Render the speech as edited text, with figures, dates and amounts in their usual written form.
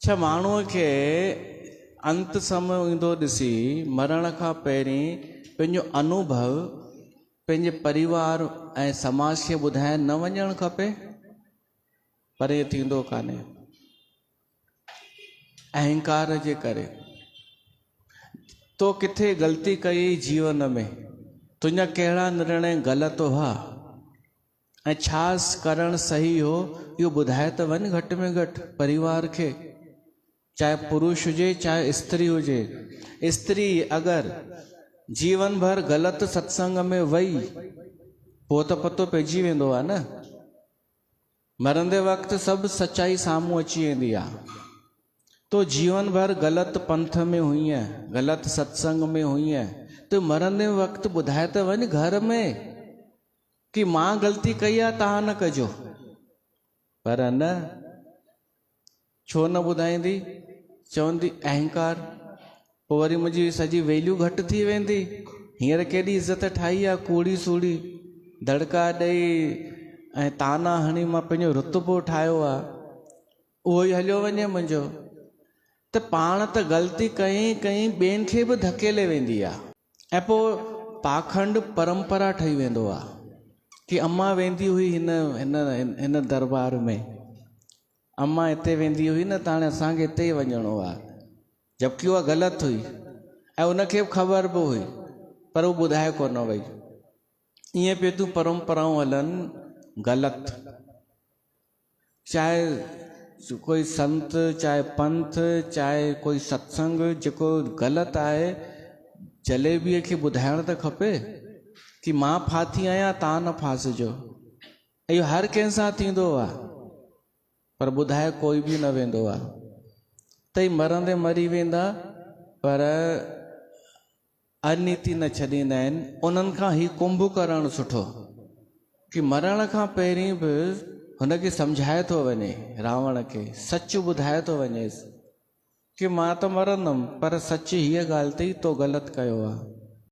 छा माण्हूअ खे अंत समय ईंदो ॾिसी मरण खां पहिरीं पंहिंजो अनुभव पंहिंजे परिवार ऐं समाज खे ॿुधाइण न वञणु खपे? पर इहो थींदो कान्हे, अहंकार जे करे। तो किथे ग़लती कई जीवन में, तुंहिंजा कहिड़ा निर्णय ग़लति हुआ ऐं छा करणु सही हो, इहो ॿुधाए त वञ घटि में घटि परिवार खे, चाहे पुरुष हुजे चाहे स्त्री हुजे। स्त्री अगरि जीवन भर ग़लति सत्संग में वही पोइ त पतो पइजी वेंदो आहे न, मरंदे वक़्तु सभु सच्चाई साम्हूं अची वेंदी आहे। तो जीवन भर ग़लति पंथ में हुई है, ग़लति सत्संग में हुई है, तो मरंदे वक़्तु ॿुधाए त वञ घर में कि मां ग़लती कई आहे, तव्हां न कजो। पर न, छो न ॿुधाईंदी? चवंदी अहंकार, पोइ वरी मुंहिंजी सॼी वैल्यू घटि थी वेंदी। हींअर केॾी इज़त ठाही आहे, कूड़ी सूड़ी दड़का ॾेई ऐं ताना हणी मां पंहिंजो रुतबो ठाहियो आहे, उहो ई हलियो वञे मुंहिंजो। त पाण त ग़लती कई ॿियनि खे बि धकेले वेंदी आहे। ऐं पोइ पाखंड परंपरा ठही वेंदो आहे कि अम्मा वेंदी हुई हिन दरबार में, अम्मा हिते वेंदी हुई न, त हाणे असांखे हिते ई वञिणो आहे, जबकि उहा ग़लति हुई ऐं उनखे बि ख़बर बि हुई, पर उहो ॿुधाए कोन वई। ईअं पिए थियूं परंपराऊं हलनि ग़लति, चाहे कोई संत, चाहे पंथ, चाहे कोई सत्संग जेको ग़लति आहे, जलेबीअ खे ॿुधाइण त खपे कि मां फाथी आहियां, तव्हां न फासिजो। इहो हर कंहिंसां थींदो आहे, पर ॿुधाए कोई बि न वेंदो आहे। त मरंदे मरी वेंदा, पर अनीति न छॾींदा आहिनि। उन्हनि खां ही कुंभ करणु सुठो कि मरण खां पहिरीं बि हुनखे सम्झाए थो वञे, रावण खे सच ॿुधाए थो वञेसि कि मां त मरंदुमि, पर सच हीअ ॻाल्हि अथई, तो ग़लति कयो आहे।